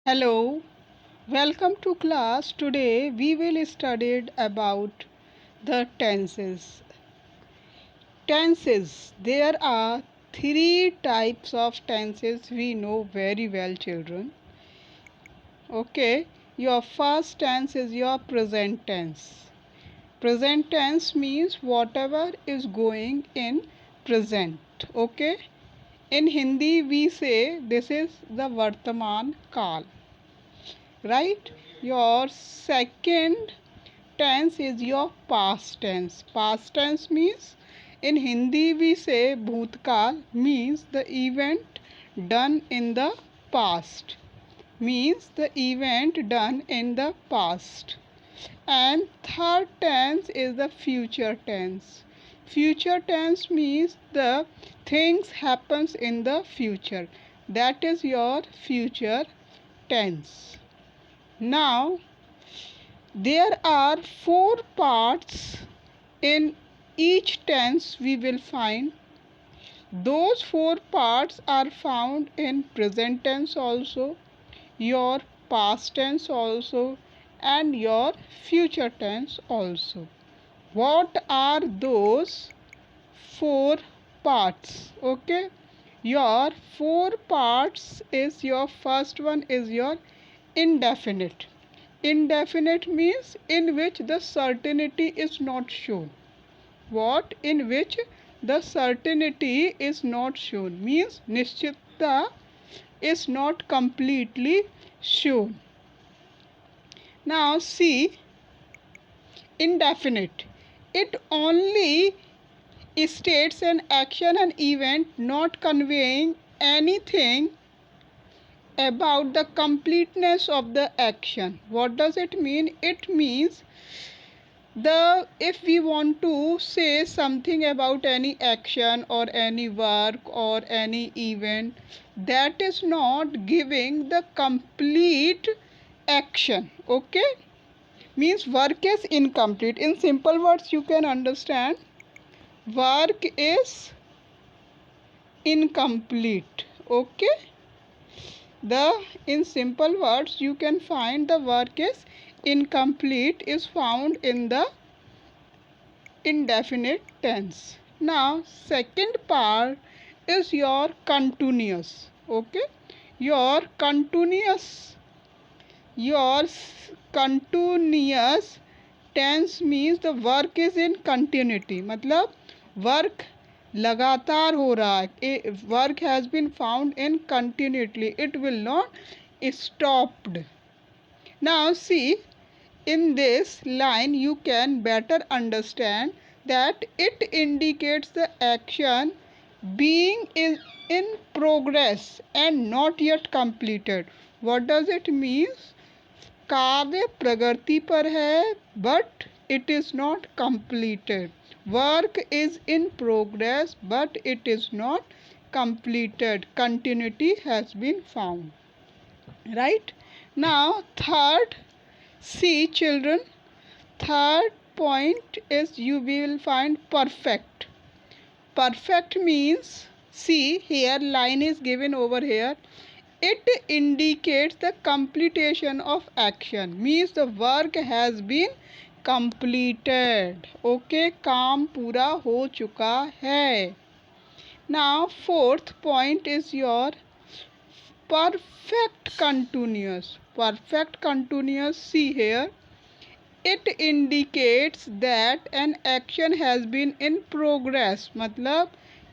Hello, welcome to class. Today we will study about the tenses. Tenses. There are three types of tenses we know very well, children. Okay, your first tense is your present tense. Present tense means whatever is going in present. Okay, in Hindi we say this is the Vartaman Kal. Right? Your second tense is your past tense. Past tense means in Hindi we say bhutkal means the event done in the past. Means the event done in the past. And third tense is the future tense. Future tense means the things happens in the future. That is your future tense. Now, there are four parts in each tense we will find. Those four parts are found in present tense also, your past tense also, and your future tense also. What are those four parts? Okay, your four parts is your first one is your indefinite. Indefinite means in which the certainty is not shown. What? In which the certainty is not shown means nishchita is not completely shown. Now see, indefinite. It only states an action and event not conveying anything about the completeness of the action. What does it mean? It means the if we want to say something about any action or any work or any event that is not giving the complete action, okay, means work is incomplete. In simple words you can understand, work is incomplete. Okay, the in simple words you can find the work is incomplete is found in the indefinite tense. Now second part is your continuous. Okay, your continuous your continuous tense means the work is in continuity. मतलब work लगातार हो रहा है. Work has been found in continuity. It will not stopped. Now see, in this line you can better understand that it indicates the action being in progress and not yet completed. What does it mean? कार्य प्रगति पर है but it is not completed. Work is in progress but it is not completed. Continuity has been found. Right? Now third, see children, third point is you will find perfect. Perfect means, see here line is given over here. It indicates the completion of action. Means the work has been completed. Okay, काम पूरा हो चुका है. Now fourth point is your perfect continuous. Perfect continuous, see here, it indicates that an action has been in progress. मतलब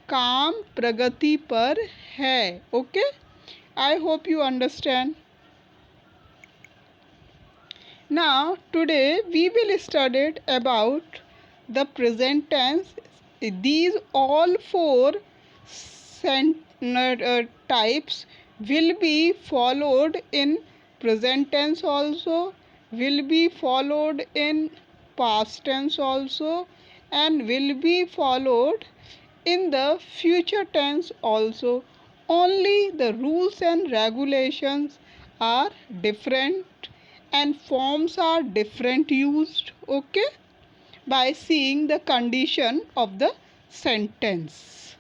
काम प्रगति पर है. Okay, I hope you understand. Now today we will study about the present tense. These all four types will be followed in present tense also, will be followed in past tense also, and will be followed in the future tense also. Only the rules and regulations are different and forms are different used. Okay, by seeing the condition of the sentence.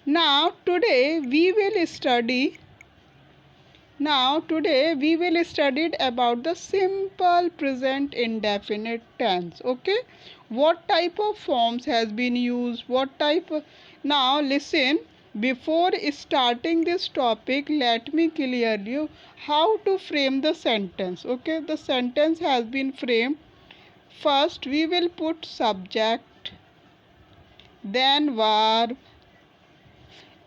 Now today we will study Now today we will study about the simple present indefinite tense. Okay, what type of forms has been used, what type of... Now listen, before starting this topic let me clear you how to frame the sentence. Okay, the sentence has been framed. First we will put subject, then verb,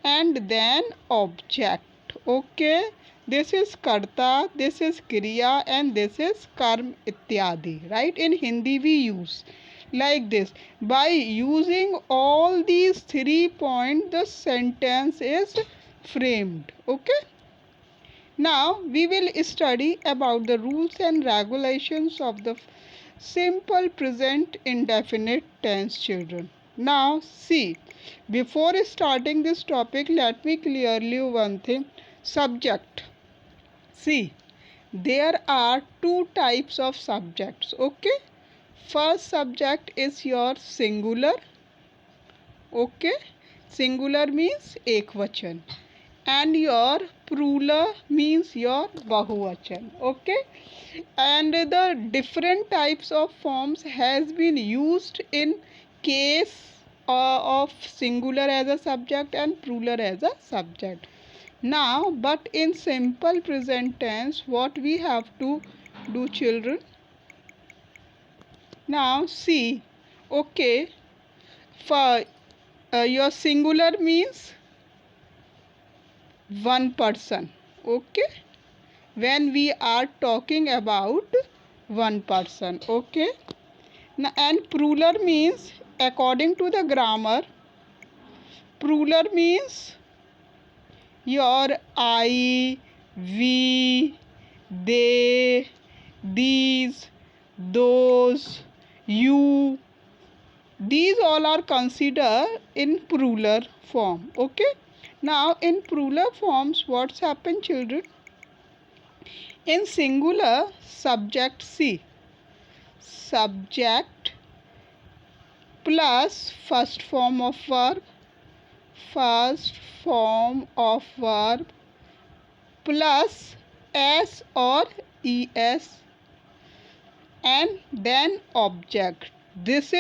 and then object. Okay, this is karta, this is kriya, and this is karm ityadi. Right, in Hindi we use like this. By using all these 3 points the sentence is framed. Okay, now we will study about the rules and regulations of the simple present indefinite tense, children. Now see, before starting this topic let me clearly one thing. Subject. See, there are two types of subjects. Okay, first subject is your singular. Okay, singular means ekvachan, and your plural means your bahuvachan. Okay, and the different types of forms has been used in case of singular as a subject and plural as a subject. Now but in simple present tense what we have to do, children? Now see, okay, for your singular means one person. Okay, when we are talking about one person. Okay, now and plural means, according to the grammar, plural means your I, we, they, these, those, you, these all are considered in plural form. Okay, now in plural forms what's happened, children? In singular, subject C, subject plus first form of verb, first form of verb plus s or es, and then object. This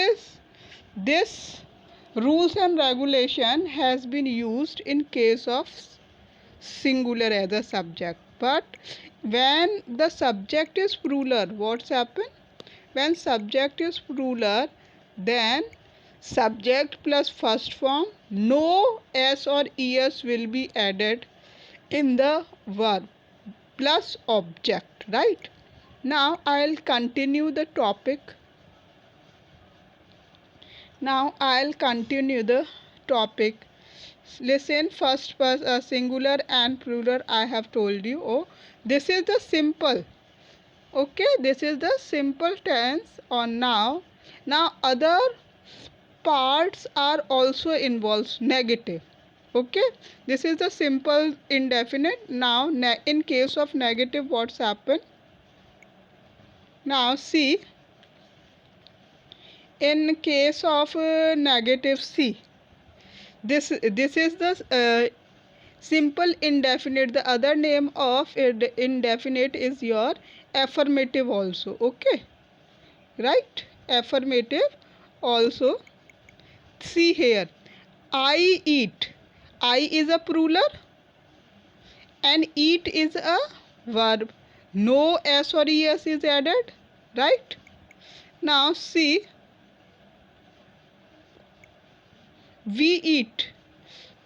rules and regulation has been used in case of singular as a subject. But when the subject is plural, what's happened? When subject is plural, then subject plus first form, no s or es will be added in the verb, plus object. Right, now I'll continue the topic. Listen, first singular and plural I have told you. Oh, this is the simple. Okay, this is the simple tense on now. Now other parts are also involves negative. Okay, this is the simple indefinite. Now in case of negative what's happened? Now see, in case of negative C, this is the simple indefinite. The other name of indefinite is your affirmative also. Okay, right, affirmative also. See here, I eat. I is a plural and eat is a verb. No s or es is added. Right, now see, we eat,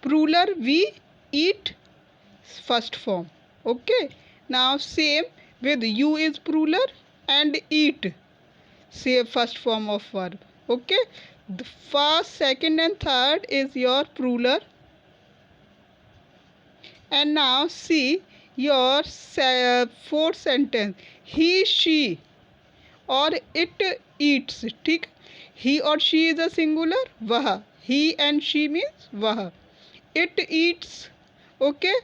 plural, we eat, first form. Okay, now same with you is plural and eat, say first form of verb. Okay, the first, second and third is your plural. And now see your fourth sentence, he, she or it eats. ठीक, he or she is a singular, वह, he and she means वह, it eats. Okay,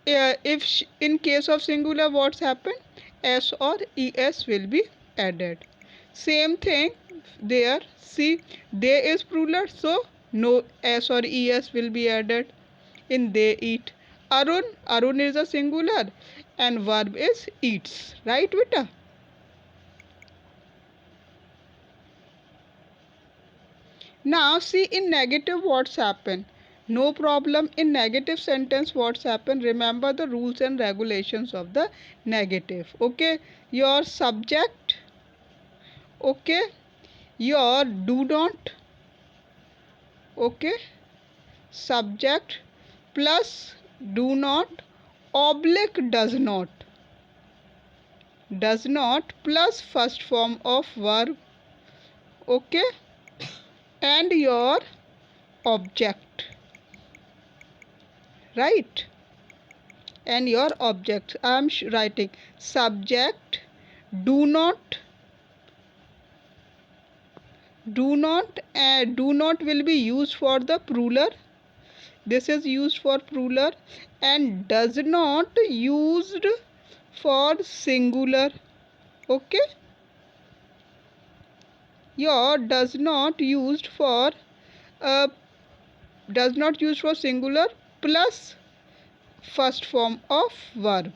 if in case of singular what's happened? S or es will be added. Same thing there. See, they is plural, so no s or es will be added in they eat. Arun is a singular and verb is eats. Right, beta? Now see in negative what's happen. No problem. In negative sentence what's happen. Remember the rules and regulations of the negative. Okay. Your subject. Okay. Your do not. Okay. Subject plus do not oblique does not plus first form of verb. Okay. And your object, right? And your object. I am writing subject do not do not will be used for the plural. This is used for plural and does not used for singular. Okay. Your uh, does not used for singular plus first form of verb,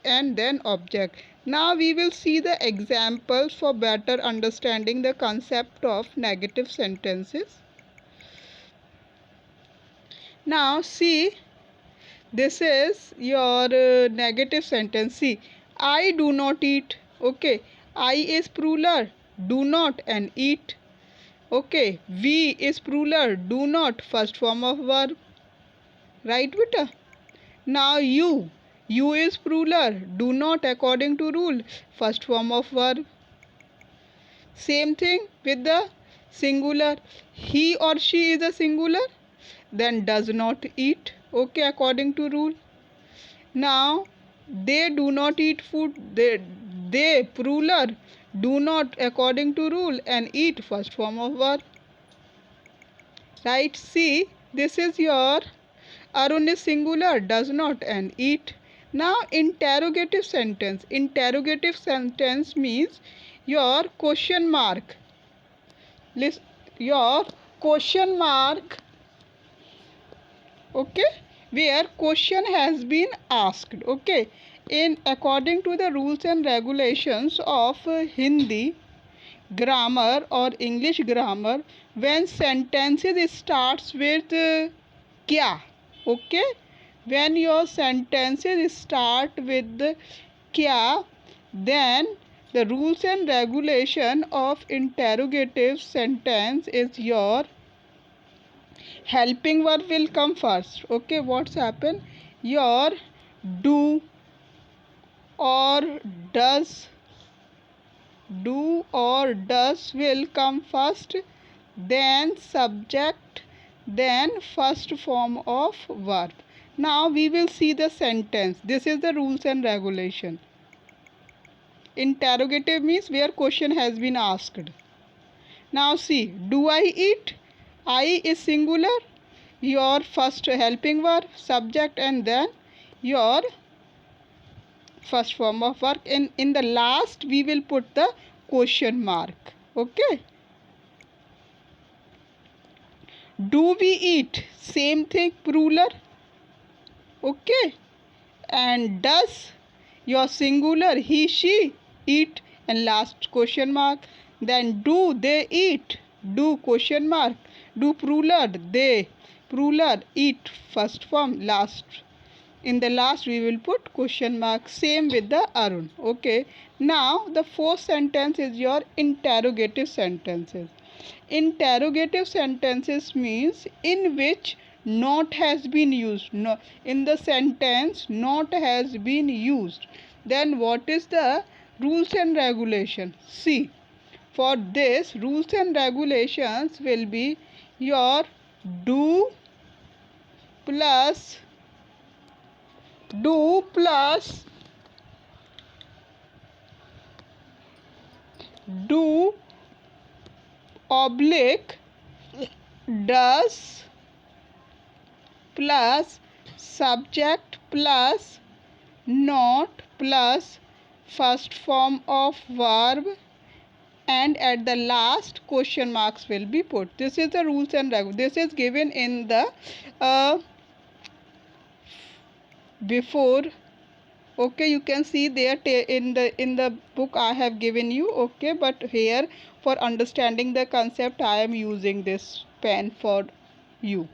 and then object. Now we will see the examples for better understanding the concept of negative sentences. Now see, this is your negative sentence. See, I do not eat. Okay, I is plural, do not and eat. Okay, we is plural, do not first form of verb. Right, beta? Now you is plural, do not according to rule, first form of verb. Same thing with the singular. He or she is a singular, then does not eat. Okay, according to rule. Now they do not eat food. They plural do not according to rule and eat first form of verb. Right? See, this is your Arun is singular, does not and eat. Now interrogative sentence. Interrogative sentence means your question mark. List your question mark. Okay, where question has been asked. Okay, in according to the rules and regulations of Hindi grammar or English grammar, when sentences starts with kya. Okay, when your sentences start with kya, then the rules and regulation of interrogative sentence is your helping verb will come first. Okay, what's happened? Your do or does will come first, then subject, then first form of verb. Now we will see the sentence. This is the rules and regulation. Interrogative means where question has been asked. Now see, do I eat? I is singular, your first helping verb, subject, and then your first form of verb. In the last we will put the question mark. Okay. Do we eat? Same thing, plural. Okay. And does your singular, he, she eat, and last question mark. Then do they eat? Do question mark. Do plural, they plural eat, first form, last. In the last we will put question mark. Same with the Arun. Okay. Now the fourth sentence is your interrogative sentences. Interrogative sentences means in which not has been used. No, in the sentence not has been used. Then what is the rules and regulation? See, for this rules and regulations will be your do plus do oblique does plus subject plus not plus first form of verb, and at the last question marks will be put. This is the rules and regulations. This is given in the before. Okay, you can see there in the book I have given you. Okay, but here for understanding the concept I am using this pen for you.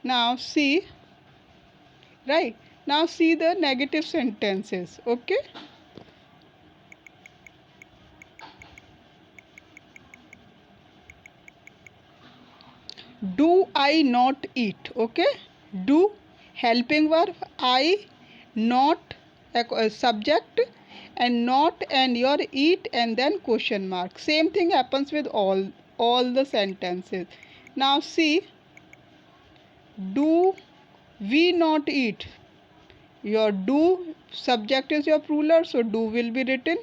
Now see, right, now see the negative sentences. Okay, do I not eat? Okay, do helping verb, I not subject, and not and your eat and then question mark. Same thing happens with all the sentences. Now see, do we not eat? Your do subject is your plural, so do will be written,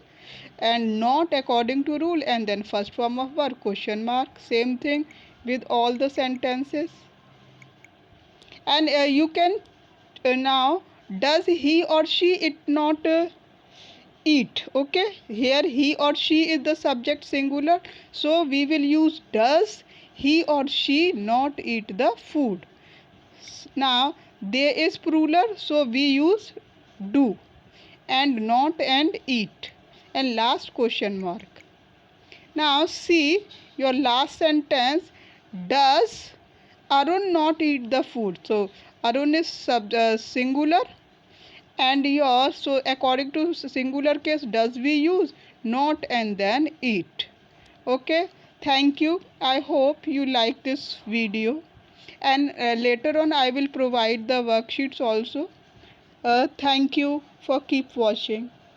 and not according to rule, and then first form of verb question mark. Same thing with all the sentences. And you can now, does he or she it not eat? Okay, here he or she is the subject singular, so we will use does he or she not eat the food. Now there is plural, so we use do, and not and eat, and last question mark. Now see your last sentence, does Arun not eat the food? So Arun is singular, and your, so according to singular case does we use not and then eat. Okay, thank you. I hope you like this video, and later on I will provide the worksheets also. Thank you for keep watching.